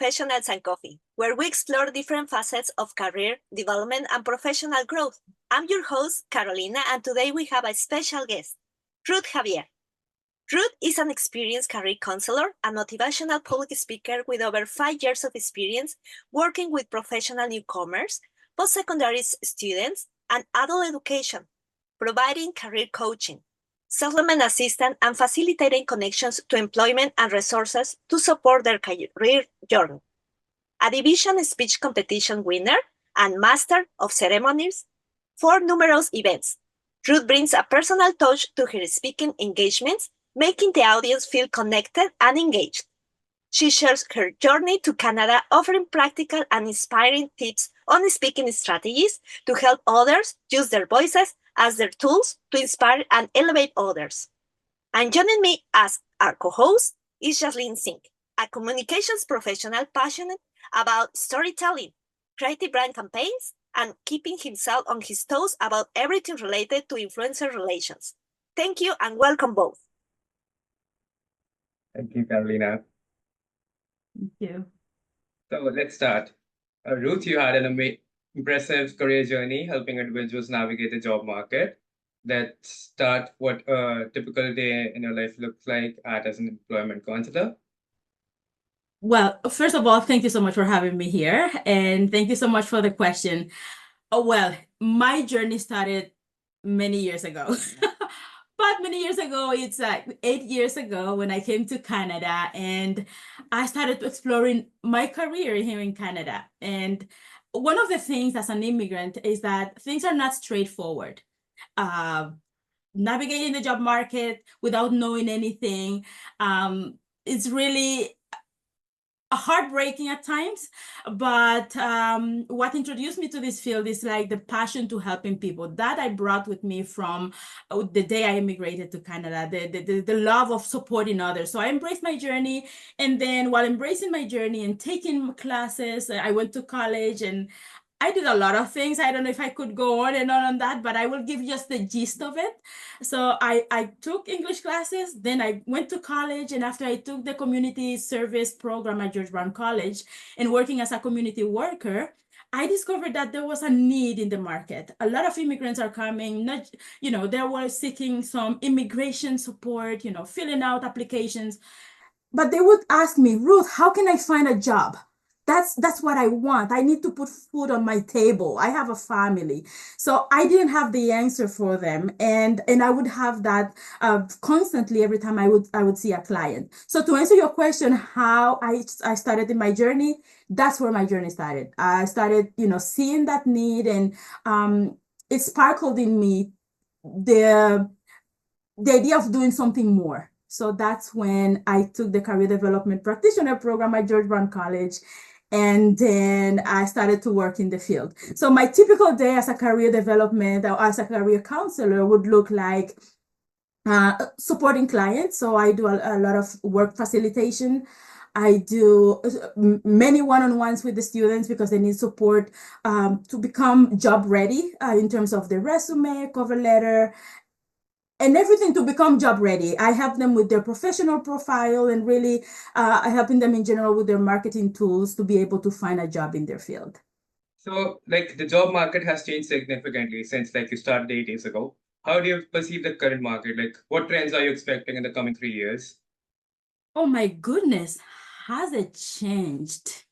Professionals and Coffee, where we explore different facets of career development and professional growth. I'm your host, Carolina, and today we have a special guest, Ruth Javier. Ruth is an experienced career counselor and motivational public speaker with over 5 years of experience working with professional newcomers, post-secondary students, and adult education, providing career coaching, settlement assistance, and facilitating connections to employment and resources to support their career journey. A division speech competition winner and master of ceremonies for numerous events, Ruth brings a personal touch to her speaking engagements, making the audience feel connected and engaged. She shares her journey to Canada, offering practical and inspiring tips on speaking strategies to help others use their voices as their tools to inspire and elevate others. And joining me as our co-host is Jaslyn Singh, a communications professional passionate about storytelling, creative brand campaigns, and keeping himself on his toes about everything related to influencer relations. Thank you and welcome both. Thank you, Carolina. Thank you. So let's start. Ruth, you had an impressive career journey helping individuals navigate the job market. Let's start what a typical day in your life looks like as an employment counselor. Well, first of all, thank you so much for having me here. And thank you so much for the question. Well, my journey started many years ago. But many years ago, it's like 8 years ago when I came to Canada and I started exploring my career here in Canada. And one of the things as an immigrant is that things are not straightforward. Navigating the job market without knowing anything, it's really heartbreaking at times, but what introduced me to this field is like the passion to helping people that I brought with me from the day I immigrated to Canada, the love of supporting others. So I embraced my journey, and then while embracing my journey and taking classes, I went to college and I did a lot of things. I don't know if I could go on and on that, but I will give just the gist of it. So I took English classes, then I went to college, and after I took the community service program at George Brown College and working as a community worker, I discovered that there was a need in the market. A lot of immigrants are coming, they were seeking some immigration support, filling out applications. But they would ask me, Ruth, how can I find a job? That's what I want. I need to put food on my table. I have a family. So I didn't have the answer for them. And I would have that constantly every time I would see a client. So to answer your question, how I started in my journey, that's where my journey started. I started, seeing that need, and it sparkled in me the idea of doing something more. So that's when I took the career development practitioner program at George Brown College. And then I started to work in the field. So my typical day as a career development or as a career counselor would look like supporting clients. So I do a lot of work facilitation. I do many one-on-ones with the students because they need support to become job ready in terms of the resume, cover letter, and everything to become job ready. I help them with their professional profile and really helping them in general with their marketing tools to be able to find a job in their field. So the job market has changed significantly since you started 8 years ago. How do you perceive the current market? What trends are you expecting in the coming 3 years? Oh my goodness, has it changed?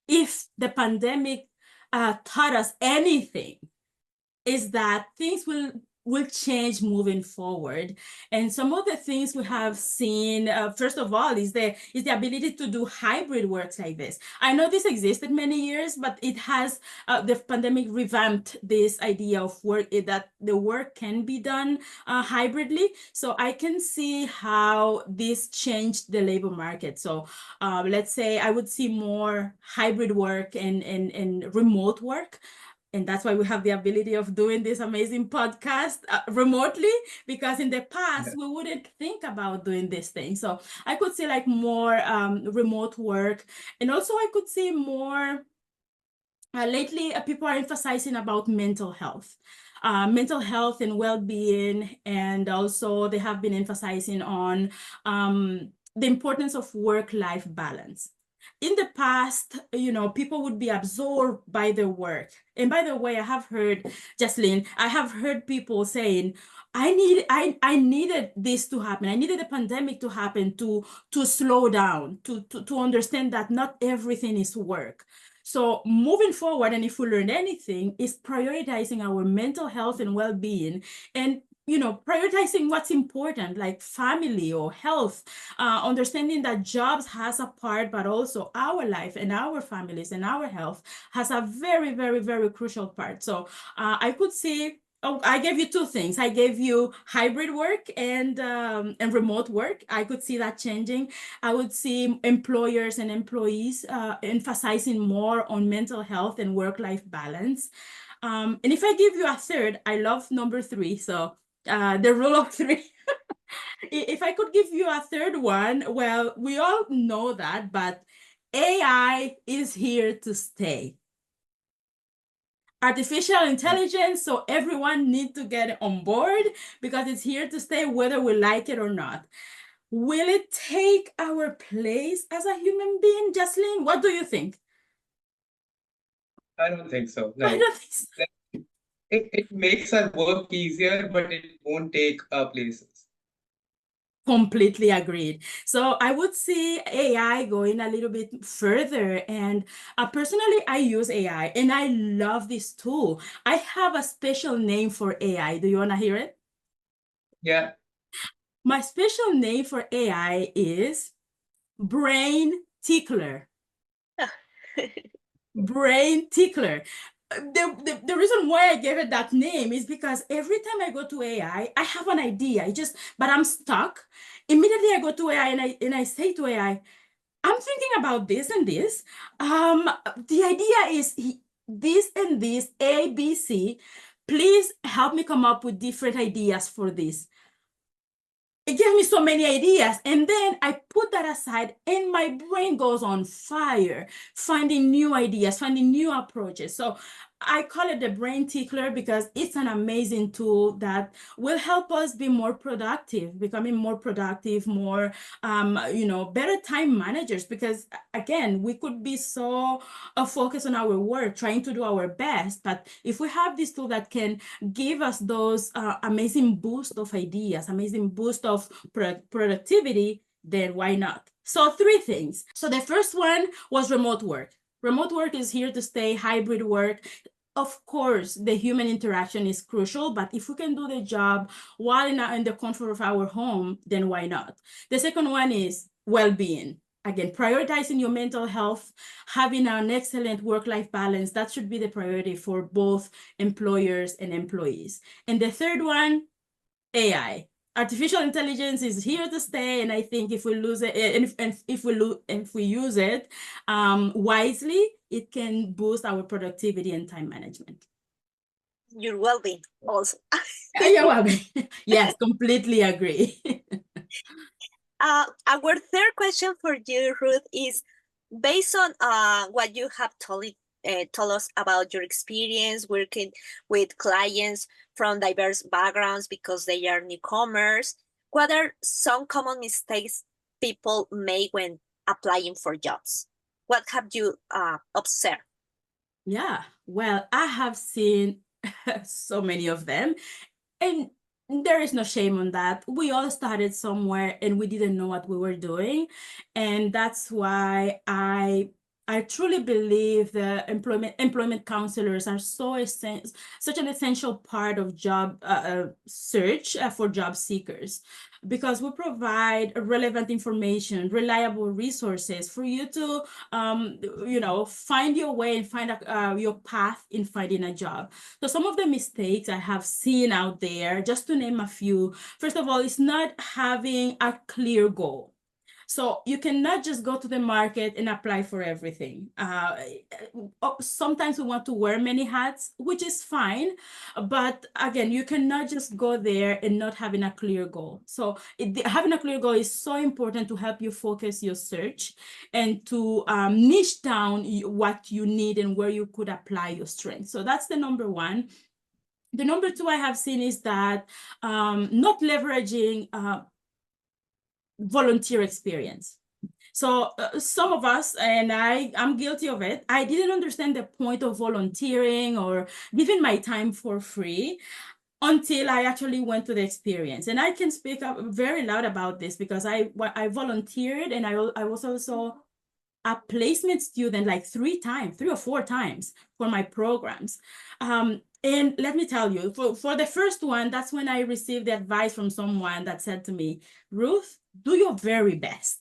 If the pandemic taught us anything, is that things will change moving forward. And some of the things we have seen, first of all, is the ability to do hybrid works like this. I know this existed many years, but it has, the pandemic revamped this idea of work, that the work can be done hybridly. So I can see how this changed the labor market. So let's say I would see more hybrid work and remote work. And that's why we have the ability of doing this amazing podcast remotely, because in the past, we wouldn't think about doing this thing. So I could see more remote work. And also I could see more, lately people are emphasizing about mental health and well-being. And also they have been emphasizing on the importance of work-life balance. In the past, people would be absorbed by their work. And by the way, I have heard, Jocelyn, I have heard people saying, I needed this to happen. I needed the pandemic to happen to slow down, to understand that not everything is work. So moving forward, and if we learn anything, is prioritizing our mental health and well-being, and prioritizing what's important, like family or health, understanding that jobs has a part, but also our life and our families and our health has a very, very, very crucial part. So I could say, I gave you two things. I gave you hybrid work and remote work. I could see that changing. I would see employers and employees emphasizing more on mental health and work-life balance. And if I give you a third, I love number 3. So the rule of 3. If I could give you a third one, well, we all know that, but AI is here to stay. Artificial intelligence, so everyone needs to get on board because it's here to stay whether we like it or not. Will it take our place as a human being, Jocelyn? What do you think? I don't think so. I Like, don't think so. it makes our work easier, but it won't take our places. Completely agreed. So I would see AI going a little bit further. And personally, I use AI and I love this tool. I have a special name for AI. Do you want to hear it? Yeah. My special name for AI is Brain Tickler. Brain Tickler. The reason why I gave it that name is because every time I go to AI, I have an idea. But I'm stuck. Immediately I go to AI and I say to AI, I'm thinking about this and this. The idea is this and this, A, B, C. Please help me come up with different ideas for this. It gave me so many ideas, and then I put that aside and my brain goes on fire, finding new ideas, finding new approaches. So I call it the brain tickler because it's an amazing tool that will help us be more productive, becoming more productive, more, better time managers. Because again, we could be so focused on our work, trying to do our best. But if we have this tool that can give us those amazing boost of ideas, amazing boost of productivity, then why not? So 3 things. So the first one was remote work. Remote work is here to stay, hybrid work. Of course, the human interaction is crucial, but if we can do the job while in the comfort of our home, then why not? The second one is well-being. Again, prioritizing your mental health, having an excellent work-life balance, that should be the priority for both employers and employees. And the third one, AI. Artificial intelligence is here to stay, and I think if we lose it, and if we use it wisely, it can boost our productivity and time management. Your well-being also. You're welcome. Yes, completely agree. Our third question for you, Ruth, is based on what you have told us about your experience working with clients from diverse backgrounds because they are newcomers. What are some common mistakes people make when applying for jobs? What have you observed? Yeah, well, I have seen so many of them, and there is no shame on that. We all started somewhere and we didn't know what we were doing. And that's why I truly believe the employment counselors are such an essential part of job search for job seekers, because we provide relevant information, reliable resources for you to find your way and find your path in finding a job. So some of the mistakes I have seen out there, just to name a few, first of all, is not having a clear goal. So you cannot just go to the market and apply for everything. Sometimes we want to wear many hats, which is fine. But again, you cannot just go there and not having a clear goal. So having a clear goal is so important to help you focus your search and to niche down what you need and where you could apply your strengths. So that's the number one. The number two I have seen is that not leveraging volunteer experience. So some of us, and I'm guilty of it, I didn't understand the point of volunteering or giving my time for free until I actually went to the experience. And I can speak up very loud about this because I volunteered, and I was also a placement student like 3 or 4 times for my programs. And let me tell you, for the first one, that's when I received the advice from someone that said to me, Ruth, do your very best.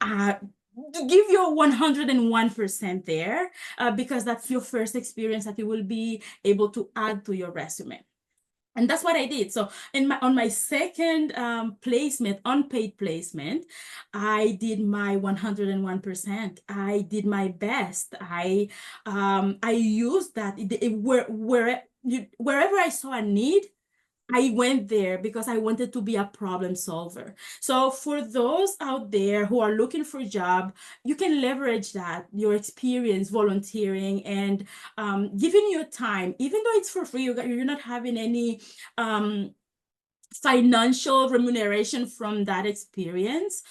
Give your 101% there, because that's your first experience that you will be able to add to your resume. And that's what I did. So on my second placement, unpaid placement, I did my 101%. I did my best. I used that wherever I saw a need, I went there because I wanted to be a problem solver. So for those out there who are looking for a job, you can leverage that, your experience volunteering and giving your time, even though it's for free, you're not having any financial remuneration from that experience.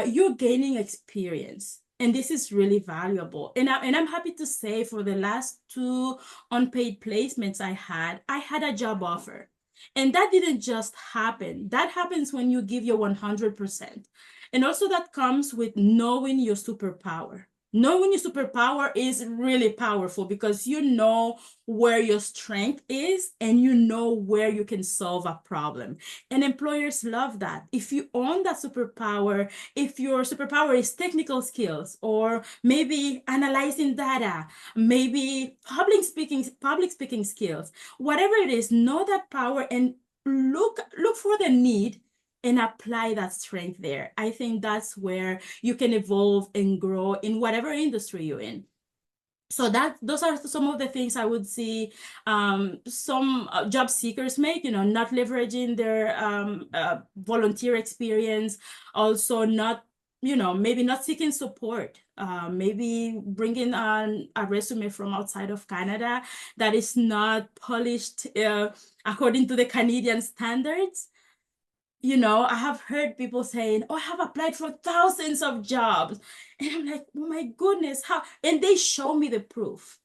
You're gaining experience. And this is really valuable. And I'm happy to say for the last 2 unpaid placements I had a job offer. And that didn't just happen. That happens when you give your 100%. And also that comes with knowing your superpower. Knowing your superpower is really powerful because you know where your strength is and you know where you can solve a problem. And employers love that. If you own that superpower, if your superpower is technical skills or maybe analyzing data, maybe public speaking skills, whatever it is, know that power and look for the need and apply that strength there. I think that's where you can evolve and grow in whatever industry you're in. So those are some of the things I would see some job seekers make, not leveraging their volunteer experience, also not, maybe not seeking support, maybe bringing on a resume from outside of Canada that is not polished according to the Canadian standards. I have heard people saying, oh, I have applied for thousands of jobs. And I'm like, oh my goodness, how? And they show me the proof.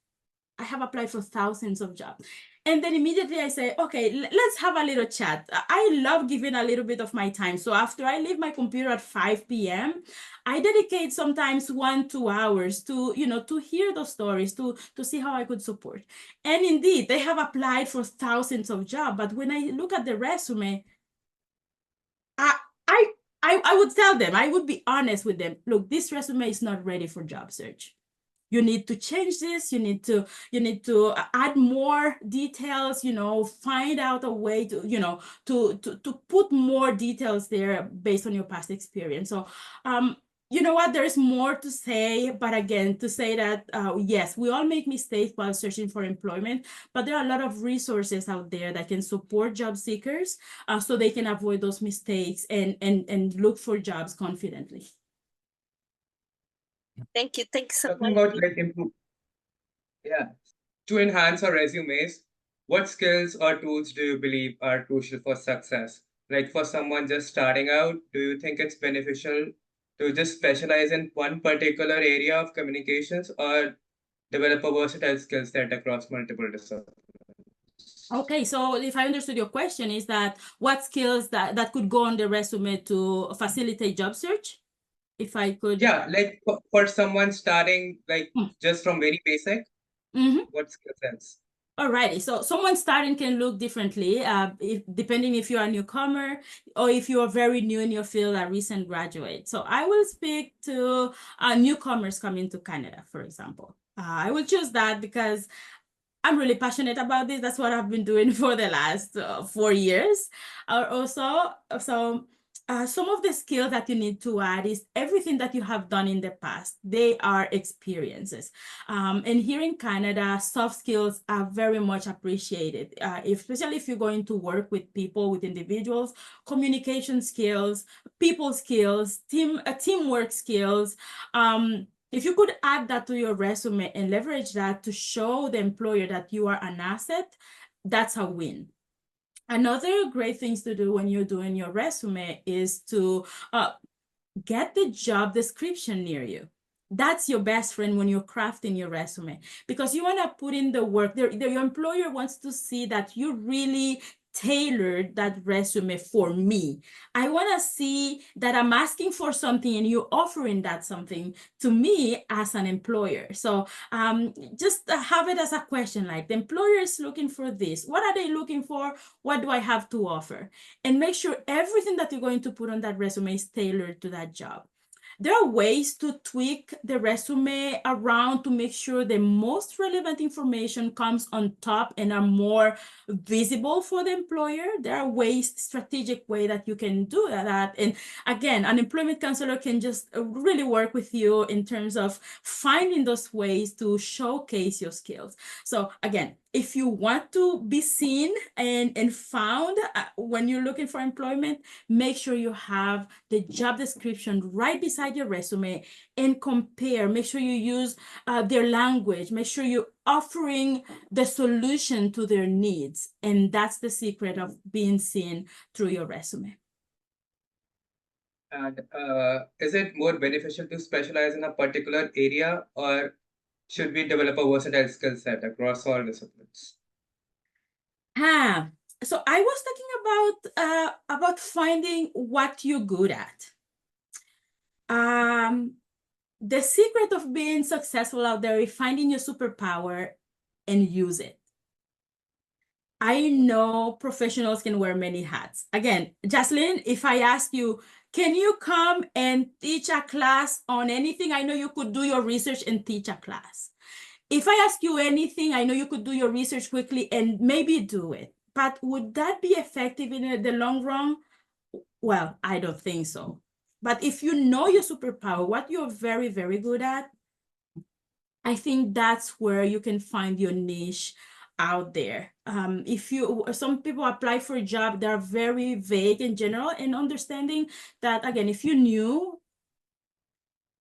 I have applied for thousands of jobs. And then immediately I say, okay, let's have a little chat. I love giving a little bit of my time. So after I leave my computer at 5 p.m., I dedicate sometimes 1-2 hours to, to hear those stories, to see how I could support. And indeed, they have applied for thousands of jobs. But when I look at the resume, I would tell them, I would be honest with them. Look, this resume is not ready for job search. You need to change this. You need to add more details, find out a way to, to put more details there based on your past experience. So, you know what, there's more to say, but again, to say that, yes, we all make mistakes while searching for employment, but there are a lot of resources out there that can support job seekers so they can avoid those mistakes and look for jobs confidently. Thank you. Thanks so Talking much. about to enhance our resumes, what skills or tools do you believe are crucial for success? Like for someone just starting out, do you think it's beneficial to just specialize in one particular area of communications or develop a versatile skill set across multiple disciplines? Okay, so if I understood your question, is that what skills that could go on the resume to facilitate job search? If I could. Yeah, like for someone starting like just from very basic, what skill sets? Alrighty, so someone starting can look differently, depending if you're a newcomer or if you are very new in your field, a recent graduate. So I will speak to newcomers coming to Canada, for example. I will choose that because I'm really passionate about this. That's what I've been doing for the last 4 years or so. So some of the skills that you need to add is everything that you have done in the past. They are experiences. And here in Canada, soft skills are very much appreciated, especially if you're going to work with people, with individuals, communication skills, people skills, teamwork skills. If you could add that to your resume and leverage that to show the employer that you are an asset, that's a win. Another great things to do when you're doing your resume is to get the job description near you. That's your best friend when you're crafting your resume, because you want to put in the work. Your employer wants to see that you really tailored that resume for me. I want to see that I'm asking for something and you're offering that something to me as an employer. So just have it as a question, like the employer is looking for this. What are they looking for? What do I have to offer? And make sure everything that you're going to put on that resume is tailored to that job. There are ways to tweak the resume around to make sure the most relevant information comes on top and are more visible for the employer. There are ways, strategic way that you can do that. And again, an employment counselor can just really work with you in terms of finding those ways to showcase your skills. So again, if you want to be seen and found when you're looking for employment, make sure you have the job description right beside your resume and compare. Make sure you use their language. Make sure you're offering the solution to their needs. And that's the secret of being seen through your resume. And is it more beneficial to specialize in a particular area, or should we develop a versatile skill set across all disciplines? So I was talking about finding what you're good at. The secret of being successful out there is finding your superpower and use it. I know professionals can wear many hats. Again, Jocelyn, if I ask you, can you come and teach a class on anything? I know you could do your research and teach a class. If I ask you anything, I know you could do your research quickly and maybe do it. But would that be effective in the long run? Well, I don't think so. But if you know your superpower, what you're very, very good at, I think that's where you can find your niche out there. Some people apply for a job, they're very vague in general, and understanding that, again, if you knew,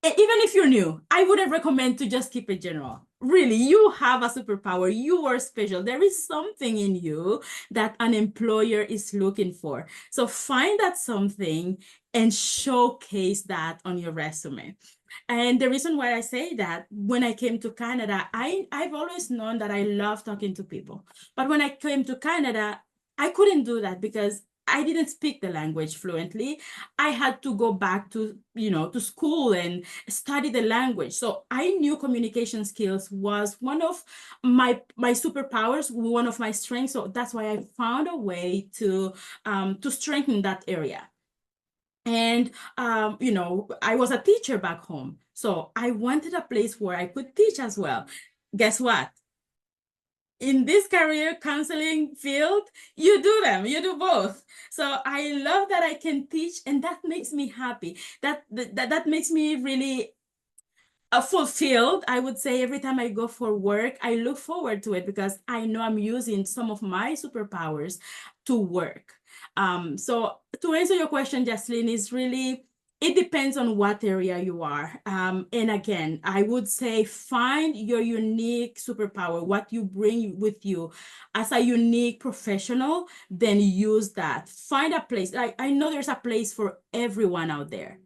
even if you're new, I wouldn't recommend to just keep it general. Really, you have a superpower. You are special. There is something in you that an employer is looking for. So find that something and showcase that on your resume. And the reason why I say that, when I came to Canada, I've always known that I love talking to people. But when I came to Canada, I couldn't do that because I didn't speak the language fluently. I had to go back to, to school and study the language. So I knew communication skills was one of my superpowers, one of my strengths. So that's why I found a way to strengthen that area. And, I was a teacher back home. So I wanted a place where I could teach as well. Guess what? In this career counseling field, you do both. So I love that I can teach, and that makes me happy. That makes me really fulfilled. I would say every time I go for work, I look forward to it because I know I'm using some of my superpowers to work. So to answer your question, Jocelyn, is really, it depends on what area you are. And again, I would say find your unique superpower, what you bring with you as a unique professional, then use that. Find a place. I know there's a place for everyone out there.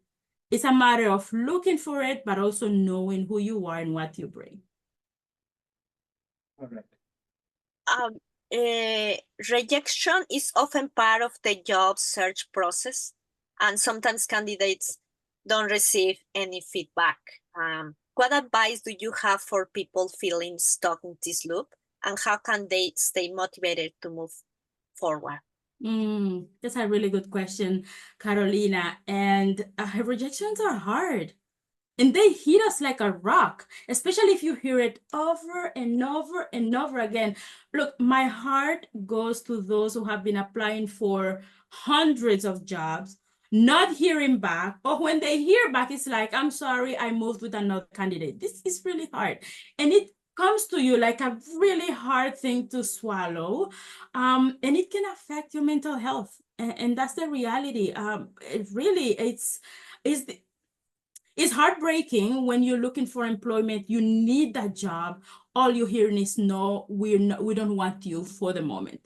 It's a matter of looking for it, but also knowing who you are and what you bring. All right. Rejection is often part of the job search process, and sometimes candidates don't receive any feedback. What advice do you have for people feeling stuck in this loop, and how can they stay motivated to move forward? That's a really good question, Carolina. And rejections are hard. And they hit us like a rock, especially if you hear it over and over and over again. Look, my heart goes to those who have been applying for hundreds of jobs, not hearing back, or when they hear back, it's like, I'm sorry, I moved with another candidate. This is really hard. And it comes to you like a really hard thing to swallow. And it can affect your mental health. And that's the reality. It's heartbreaking when you're looking for employment. You need that job. all you hear is no, we don't want you for the moment.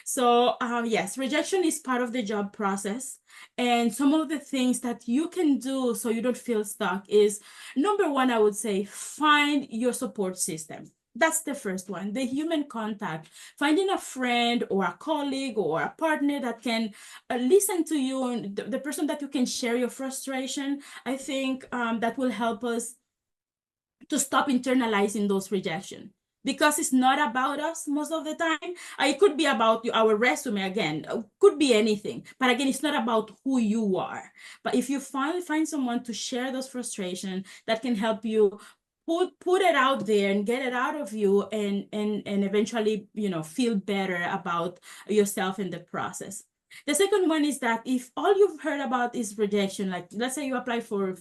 So yes, rejection is part of the job process. And some of the things that you can do so you don't feel stuck is, number one, I would say, find your support system. That's the first one, the human contact. Finding a friend or a colleague or a partner that can listen to you, and the person that you can share your frustration. I think that will help us to stop internalizing those rejection, because it's not about us most of the time. It could be about our resume, again, could be anything, but again, it's not about who you are. But if you find someone to share those frustrations, that can help you put it out there and get it out of you, and eventually, feel better about yourself in the process. The second one is that if all you've heard about is rejection, like let's say you apply for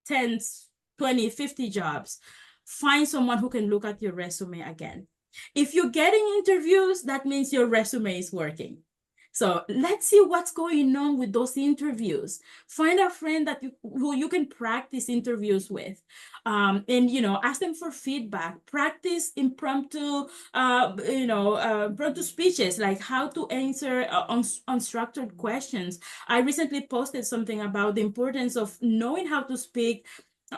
10, 20, 50 jobs, find someone who can look at your resume again. If you're getting interviews, that means your resume is working. So let's see what's going on with those interviews. Find a friend who you can practice interviews with, and ask them for feedback. Practice impromptu, impromptu speeches, like how to answer unstructured questions. I recently posted something about the importance of knowing how to speak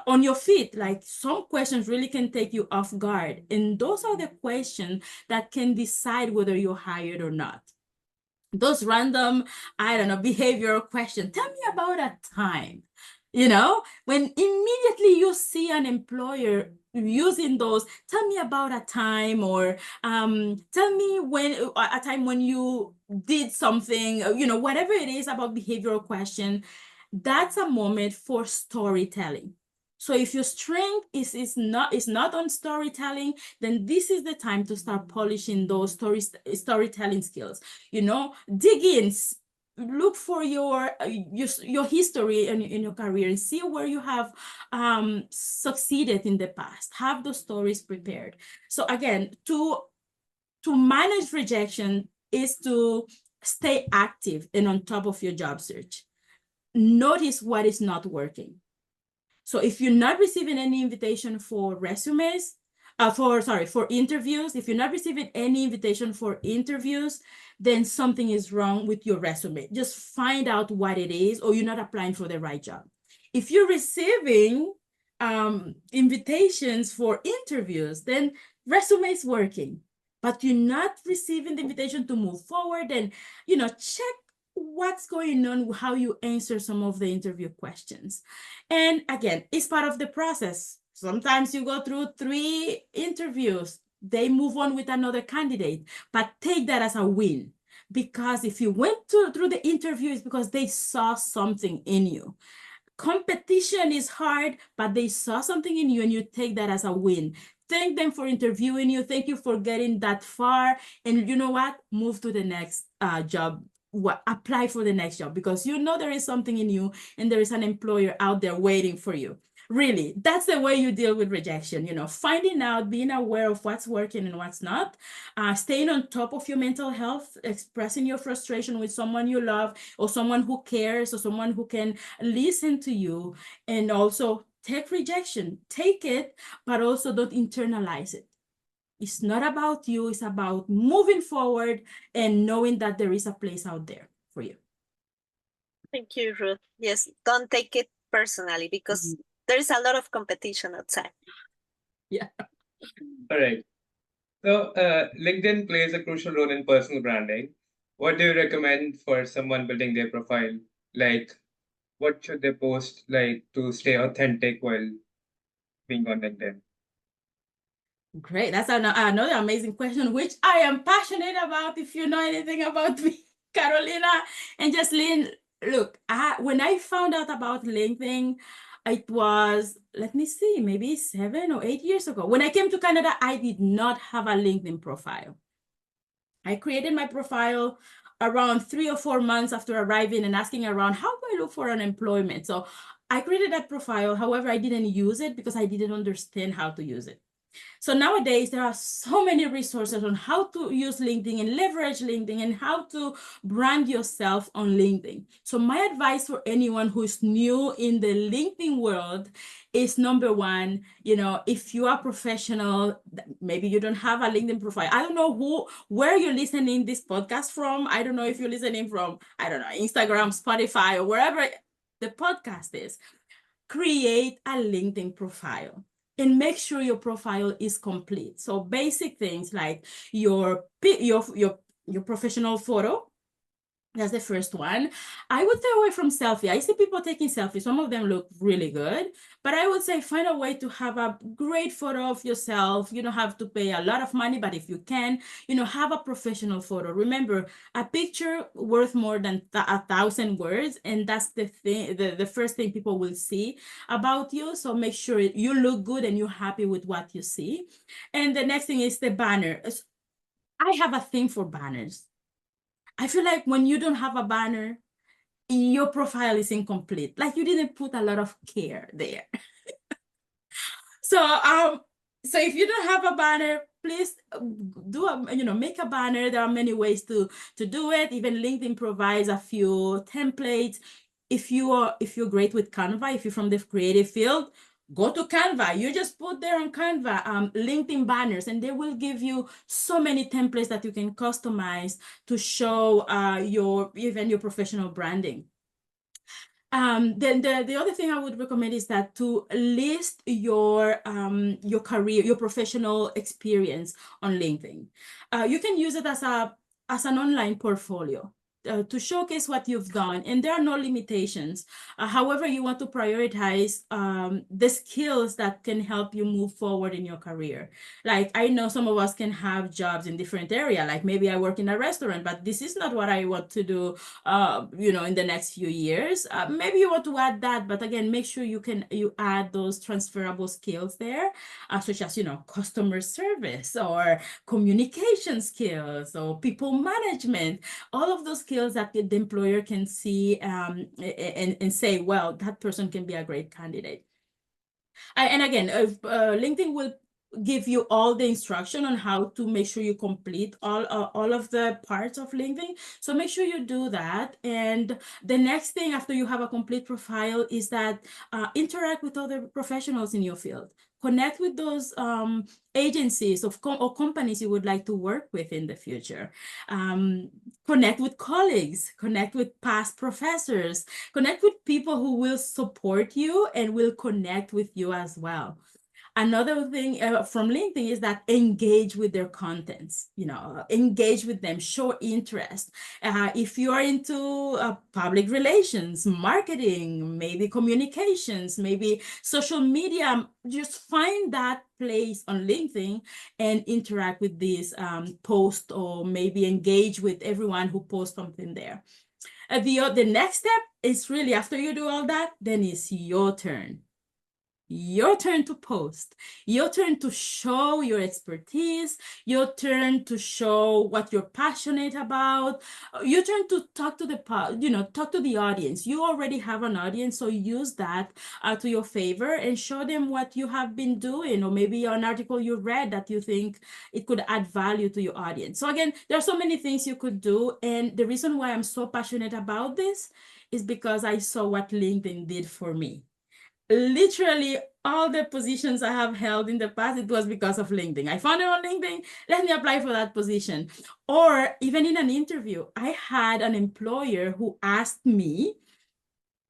on your feet. Like, some questions really can take you off guard, and those are the questions that can decide whether you're hired or not. Those random, behavioral questions. Tell me about a time, when immediately you see an employer using those, tell me about a time, or tell me a time when you did something, whatever it is about behavioral question, that's a moment for storytelling. So if your strength is not on storytelling, then this is the time to start polishing those storytelling skills. Dig in, look for your history in your career, and see where you have succeeded in the past. Have those stories prepared. So again, to manage rejection is to stay active and on top of your job search. Notice what is not working. So if you're not receiving any invitation for resumes, for interviews, if you're not receiving any invitation for interviews, then something is wrong with your resume. Just find out what it is, or you're not applying for the right job. If you're receiving invitations for interviews, then resume is working, but you're not receiving the invitation to move forward, then, check what's going on, how you answer some of the interview questions. And again, it's part of the process. Sometimes you go through 3 interviews, they move on with another candidate, but take that as a win, because if you went through the interview, it's because they saw something in you. Competition is hard, but they saw something in you, and you take that as a win. Thank them for interviewing you. Thank you for getting that far. And you know what? Move to the next job. Apply for the next job, because there is something in you, and there is an employer out there waiting for you. Really, that's the way you deal with rejection. Finding out, being aware of what's working and what's not, staying on top of your mental health, expressing your frustration with someone you love, or someone who cares, or someone who can listen to you. And also take rejection, take it, but also don't internalize it. It's not about you. It's about moving forward and knowing that there is a place out there for you. Thank you, Ruth. Yes, don't take it personally, because there is a lot of competition outside. Yeah. All right. So LinkedIn plays a crucial role in personal branding. What do you recommend for someone building their profile? Like, what should they post, like, to stay authentic while being on LinkedIn? Great. That's another amazing question, which I am passionate about. If you know anything about me, Carolina and Jocelyn, look, when I found out about LinkedIn, it was, let me see, maybe 7 or 8 years ago. When I came to Canada, I did not have a LinkedIn profile. I created my profile around 3 or 4 months after arriving and asking around, how do I look for unemployment? So I created that profile. However, I didn't use it because I didn't understand how to use it. So nowadays, there are so many resources on how to use LinkedIn and leverage LinkedIn and how to brand yourself on LinkedIn. So my advice for anyone who's new in the LinkedIn world is number one, if you are professional, maybe you don't have a LinkedIn profile. I don't know where you're listening this podcast from. I don't know if you're listening from, I don't know, Instagram, Spotify, or wherever the podcast is. Create a LinkedIn profile and make sure your profile is complete. So basic things like your professional photo. That's the first one. I would stay away from selfie. I see people taking selfies. Some of them look really good, but I would say find a way to have a great photo of yourself. You don't have to pay a lot of money, but if you can, have a professional photo. Remember, a picture worth more than 1,000 words, and that's the thing, the first thing people will see about you. So make sure you look good and you're happy with what you see. And the next thing is the banner. I have a thing for banners. I feel like when you don't have a banner, your profile is incomplete. Like you didn't put a lot of care there. So if you don't have a banner, please make a banner. There are many ways to do it. Even LinkedIn provides a few templates. If you're great with Canva, if you're from the creative field, go to Canva. You just put there on Canva LinkedIn banners, and they will give you so many templates that you can customize to show your professional branding. Then the other thing I would recommend is that to list your career, your professional experience on LinkedIn. You can use it as an online portfolio. To showcase what you've done, and there are no limitations. However, you want to prioritize the skills that can help you move forward in your career. Like I know some of us can have jobs in different areas. Like maybe I work in a restaurant, but this is not what I want to do. In the next few years. Maybe you want to add that, but again, make sure you add those transferable skills there, such as customer service or communication skills or people management. All of those skills that the employer can see and say, well, that person can be a great candidate. And again, LinkedIn will give you all the instruction on how to make sure you complete all of the parts of LinkedIn. So make sure you do that. And the next thing after you have a complete profile is that interact with other professionals in your field. Connect with those agencies or companies you would like to work with in the future. Connect with colleagues, connect with past professors, connect with people who will support you and will connect with you as well. Another thing from LinkedIn is that engage with their contents, engage with them, show interest. If you are into public relations, marketing, maybe communications, maybe social media, just find that place on LinkedIn and interact with these posts, or maybe engage with everyone who posts something there. The next step is really, after you do all that, then it's your turn. Your turn to post, your turn to show your expertise, your turn to show what you're passionate about, your turn to talk to the audience. You already have an audience, so use that to your favor and show them what you have been doing, or maybe an article you read that you think it could add value to your audience. So again, there are so many things you could do, and the reason why I'm so passionate about this is because I saw what LinkedIn did for me. Literally all the positions I have held in the past, it was because of LinkedIn. I found it on LinkedIn, let me apply for that position. Or even in an interview, I had an employer who asked me,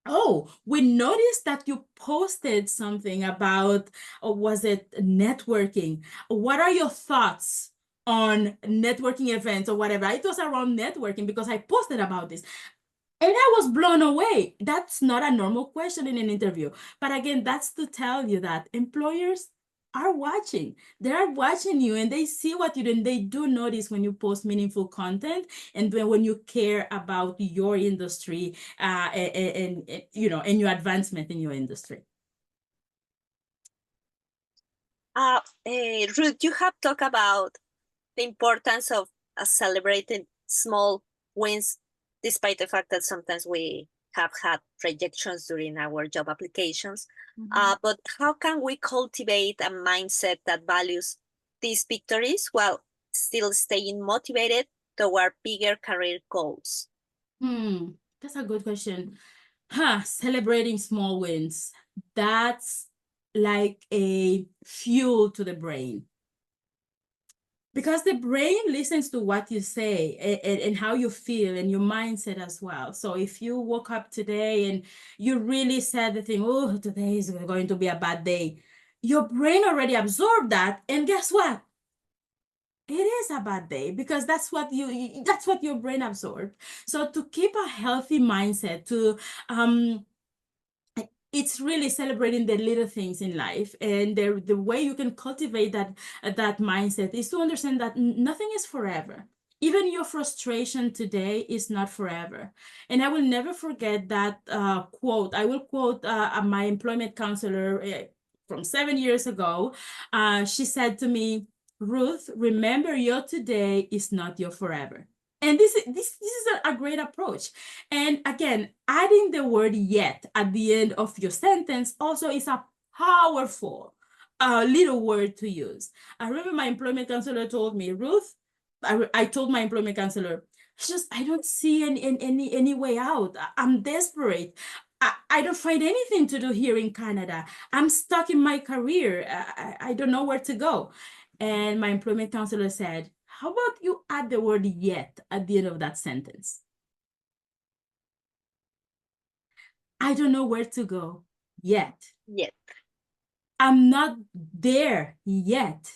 oh, we noticed that you posted something about, or was it networking? What are your thoughts on networking events or whatever? It was around networking because I posted about this. And I was blown away. That's not a normal question in an interview. But again, that's to tell you that employers are watching. They are watching you, and they see what you do, and they do notice when you post meaningful content, and when you care about your industry and your advancement in your industry. Ruth, you have talked about the importance of celebrating small wins, despite the fact that sometimes we have had rejections during our job applications. But how can we cultivate a mindset that values these victories while still staying motivated toward bigger career goals? That's a good question. Celebrating small wins. That's like a fuel to the brain. Because the brain listens to what you say and how you feel and your mindset as well. So if you woke up today and you really said the thing, oh, today is going to be a bad day, your brain already absorbed that. And guess what? It is a bad day because that's what your brain absorbed. So to keep a healthy mindset, it's really celebrating the little things in life, and the way you can cultivate that mindset is to understand that nothing is forever. Even your frustration today is not forever. And I will never forget that quote. I will quote my employment counselor from 7 years ago. She said to me, Ruth, remember your today is not your forever. And this is a great approach. And again, adding the word yet at the end of your sentence also is a powerful little word to use. I remember my employment counselor told me, Ruth, I told my employment counselor, I don't see any way out. I'm desperate. I don't find anything to do here in Canada. I'm stuck in my career. I don't know where to go. And my employment counselor said, how about you add the word yet at the end of that sentence? I don't know where to go yet. Yet. I'm not there yet.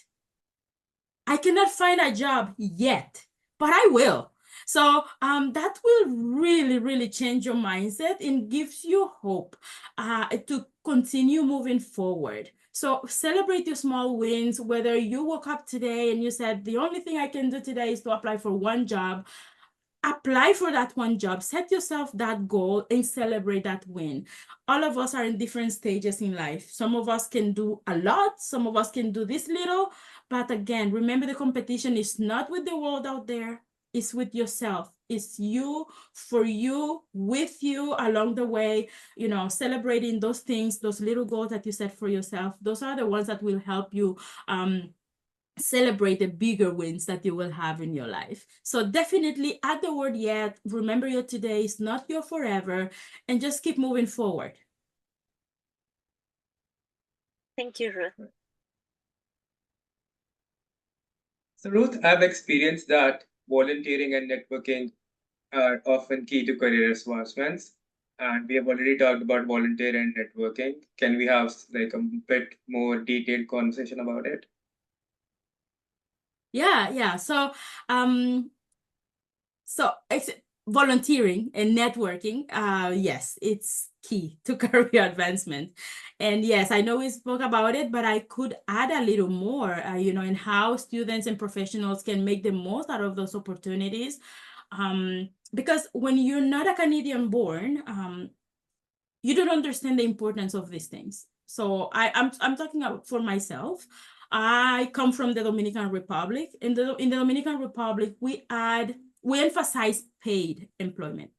I cannot find a job yet, but I will. So that will really, really change your mindset and gives you hope to continue moving forward. So celebrate your small wins, whether you woke up today and you said, the only thing I can do today is to apply for one job. Apply for that one job, set yourself that goal and celebrate that win. All of us are in different stages in life. Some of us can do a lot, some of us can do this little, but again, remember the competition is not with the world out there, it's with yourself. It's you, for you, with you along the way, celebrating those things, those little goals that you set for yourself. Those are the ones that will help you celebrate the bigger wins that you will have in your life. So definitely add the word yet, remember your today is not your forever, and just keep moving forward. Thank you, Ruth. So Ruth, I've experienced that volunteering and networking are often key to career advancements. And we have already talked about volunteer and networking. Can we have like a bit more detailed conversation about it? Yeah. So it's volunteering and networking. Yes, it's key to career advancement. And yes, I know we spoke about it, but I could add a little more, in how students and professionals can make the most out of those opportunities. Because when you're not a Canadian born, you don't understand the importance of these things. So I'm talking for myself. I come from the Dominican Republic. In the Dominican Republic, we emphasize paid employment.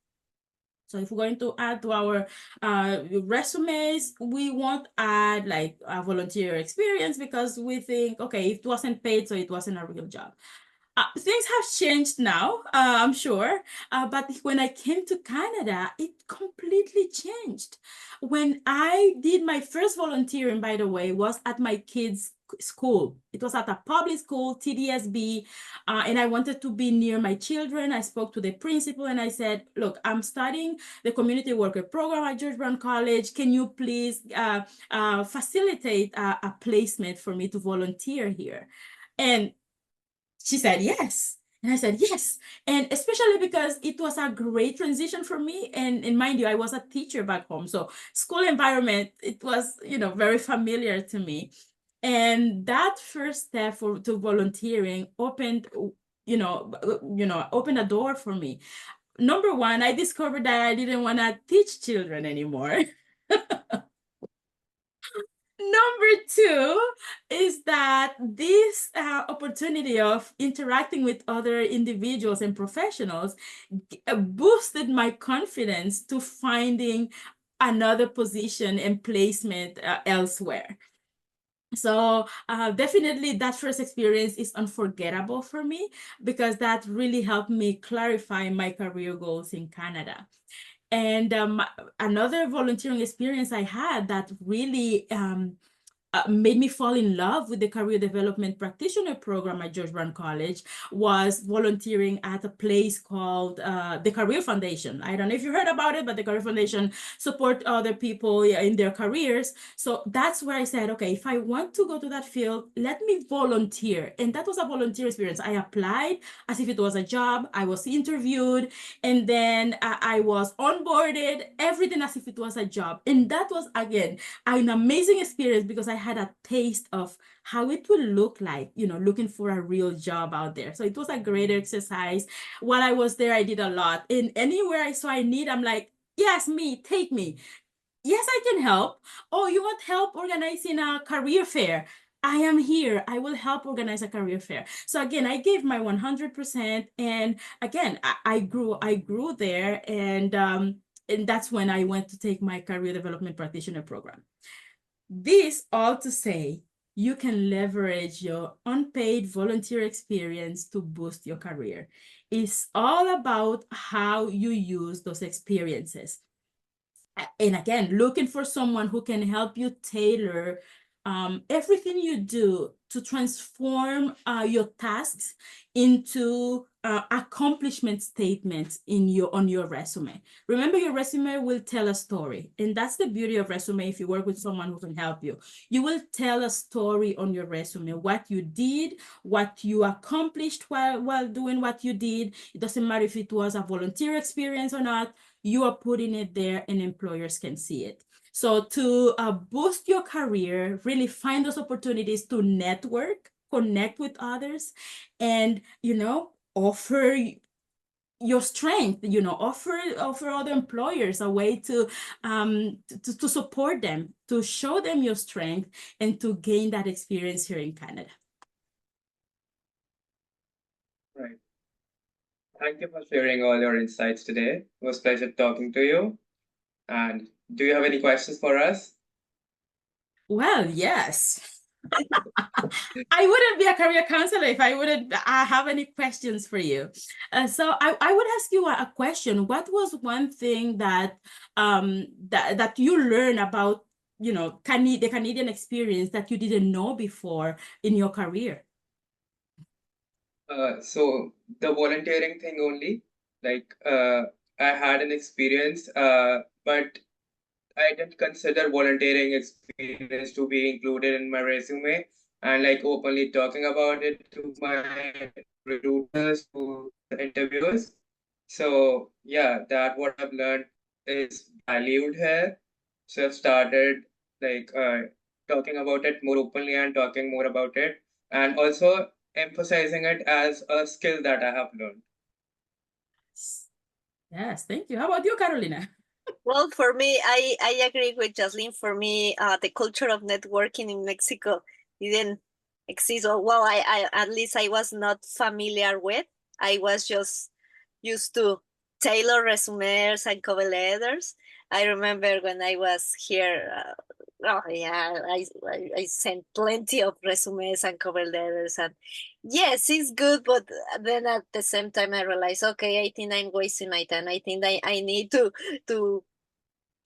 So if we're going to add to our resumes, we won't add like a volunteer experience because we think, okay, it wasn't paid, so it wasn't a real job. Things have changed now, I'm sure. But when I came to Canada, it completely changed. When I did my first volunteering, by the way, was at my kids' school. It was at a public school, TDSB, and I wanted to be near my children. I spoke to the principal and I said, look, I'm studying the community worker program at George Brown College. Can you please facilitate a placement for me to volunteer here? And she said yes. And I said yes. And especially because it was a great transition for me. And mind you, I was a teacher back home. So school environment, it was, very familiar to me. And that first step to volunteering opened, opened a door for me. Number one, I discovered that I didn't want to teach children anymore. Number two is that this opportunity of interacting with other individuals and professionals boosted my confidence to finding another position and placement elsewhere. So definitely that first experience is unforgettable for me because that really helped me clarify my career goals in Canada. And another volunteering experience I had that really made me fall in love with the career development practitioner program at George Brown College was volunteering at a place called the Career Foundation. I don't know if you heard about it, but the Career Foundation support other people in their careers. So that's where I said, okay, if I want to go to that field, let me volunteer. And that was a volunteer experience. I applied as if it was a job. I was interviewed, and then I was onboarded, everything as if it was a job. And that was, again, an amazing experience because I had a taste of how it will look like, looking for a real job out there. So it was a great exercise. While I was there, I did a lot. And anywhere I saw a need, I'm like, yes, me, take me. Yes, I can help. Oh, you want help organizing a career fair? I am here. I will help organize a career fair. So again, I gave my 100%. And again, I grew there. And that's when I went to take my career development practitioner program. This all to say, you can leverage your unpaid volunteer experience to boost your career. It's all about how you use those experiences. And again, looking for someone who can help you tailor everything you do to transform your tasks into accomplishment statements on your resume. Remember, your resume will tell a story, and that's the beauty of resume. If you work with someone who can help you, you will tell a story on your resume, what you did, what you accomplished while doing what you did. It doesn't matter if it was a volunteer experience or not. You are putting it there, and employers can see it. So to boost your career, really find those opportunities to network, connect with others, and, offer your strength, offer other employers a way to support them, to show them your strength, and to gain that experience here in Canada. Right. Thank you for sharing all your insights today. It was a pleasure talking to you. And do you have any questions for us? Well, yes. I wouldn't be a career counselor if I wouldn't have any questions for you. So I would ask you a question. What was one thing that that you learned about, the Canadian experience that you didn't know before in your career? So the volunteering thing only, like I had an experience, but I didn't consider volunteering experience to be included in my resume and like openly talking about it to my recruiters, to the interviewers. So yeah, that what I've learned is valued here. So I've started like talking about it more openly and talking more about it, and also emphasizing it as a skill that I have learned. Yes, thank you. How about you, Carolina? Well, for me, I agree with Jocelyn. For me, the culture of networking in Mexico didn't exist. Or, well, I at least I was not familiar with. I was just used to tailor resumes and cover letters. I remember when I was here, oh yeah, I sent plenty of resumes and cover letters, and yes, it's good, but then at the same time I realized, okay, I think I'm wasting my time. I think I need to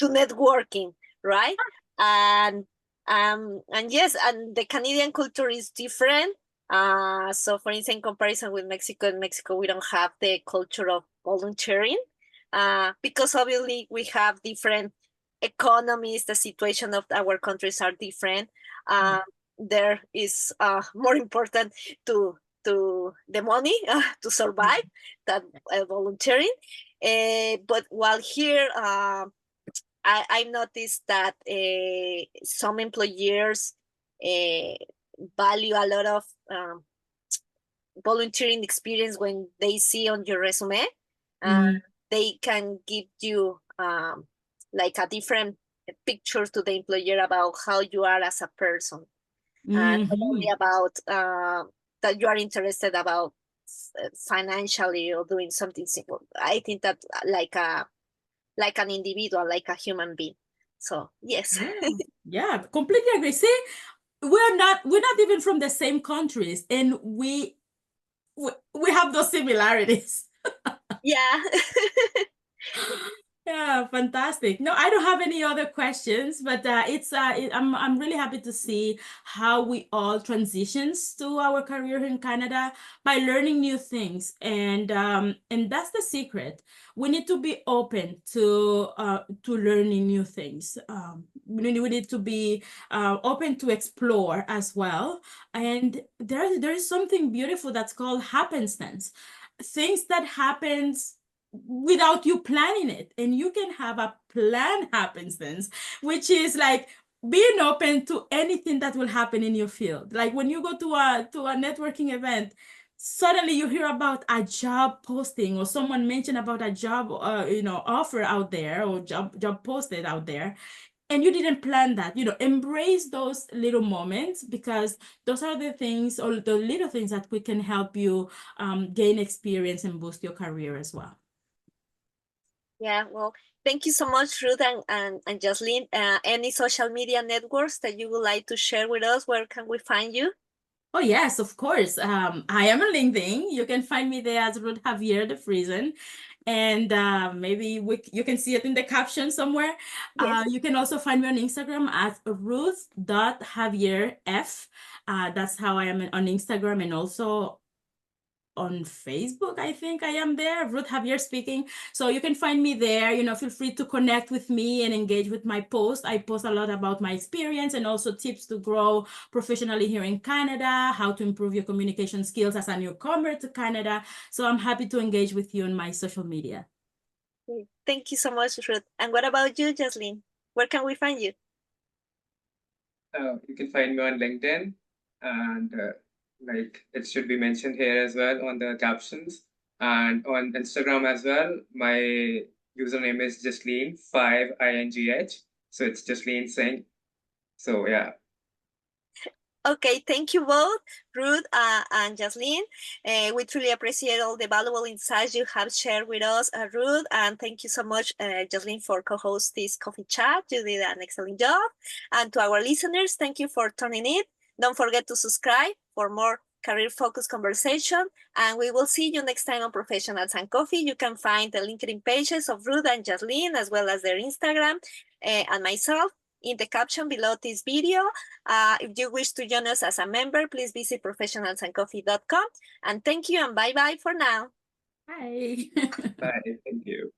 networking, right? And yes, and the Canadian culture is different. So for instance, in comparison with Mexico, in Mexico we don't have the culture of volunteering, because obviously we have different economies. The situation of our countries are different. There is more important to the money to survive than volunteering. But while here, I noticed that some employers value a lot of volunteering experience when they see on your resume. They can give you like a different picture to the employer about how you are as a person, and not only about that you are interested about financially or doing something simple. I think that like an individual, like a human being. So yes. Yeah, completely agree. See, we're not even from the same countries, and we have those similarities. Yeah. Yeah, fantastic. No, I don't have any other questions, but I'm really happy to see how we all transitions to our career in Canada by learning new things, and that's the secret. We need to be open to learning new things. We need to be open to explore as well. And there is something beautiful that's called happenstance, things that happens without you planning it, and you can have a plan happenstance, which is like being open to anything that will happen in your field. Like when you go to a networking event, suddenly you hear about a job posting or someone mentioned about a job offer out there, or job posted out there, and you didn't plan that. Embrace those little moments, because those are the things, or the little things, that we can help you gain experience and boost your career as well. Yeah, well, thank you so much, Ruth and Jocelyn. Any social media networks that you would like to share with us? Where can we find you? Oh, yes, of course. I am on LinkedIn. You can find me there as Ruth Javier the Friesen. And maybe you can see it in the caption somewhere. Yes. You can also find me on Instagram at ruth.javierf. That's how I am on Instagram, and also on Facebook. I think I am there, Ruth Javier speaking. So you can find me there. Feel free to connect with me and engage with my post. I post a lot about my experience, and also tips to grow professionally here in Canada, how to improve your communication skills as a newcomer to Canada. So I'm happy to engage with you on my social media. Thank you so much, Ruth. And what about you, Jocelyn? Where can we find you? You can find me on LinkedIn, and like it should be mentioned here as well on the captions, and on Instagram as well. My username is Jasleen5INGH, so it's Jasleen Singh. So yeah. Okay, thank you both, Ruth and Jocelyn. We truly appreciate all the valuable insights you have shared with us, Ruth, and thank you so much, Jocelyn, for co-host this coffee chat. You did an excellent job. And to our listeners, thank you for tuning in. Don't forget to subscribe for more career-focused conversation, and we will see you next time on Professionals and Coffee. You can find the LinkedIn pages of Ruth and Jocelyn, as well as their Instagram, and myself, in the caption below this video. If you wish to join us as a member, please visit professionalsandcoffee.com. And thank you, and bye-bye for now. Bye. Bye. Thank you.